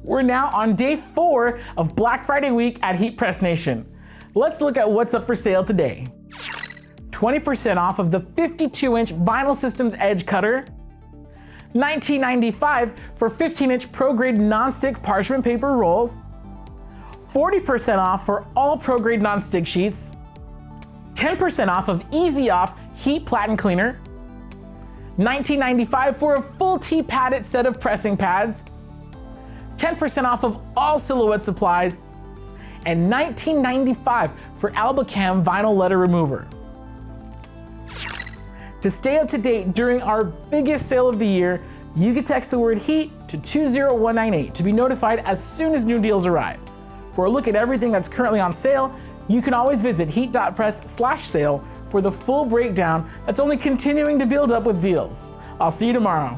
We're now on day 4 of Black Friday week at HeatPressNation. Let's look at what's up for sale today. 20% off of the 52-inch Vinyl Systems Edge Cutter, $19.95 for 15-inch pro-grade non-stick parchment paper rolls, 40% off for all pro-grade non-stick sheets, 10% off of Easy Off Heat Platen Cleaner, $19.95 for a full T-padded set of pressing pads, 10% off of all Silhouette supplies, and $19.95 for Albacam vinyl letter remover. To stay up to date during our biggest sale of the year, you can text the word HEAT to 20198 to be notified as soon as new deals arrive. For a look at everything that's currently on sale, you can always visit heat.press/sale for the full breakdown that's only continuing to build up with deals. I'll see you tomorrow.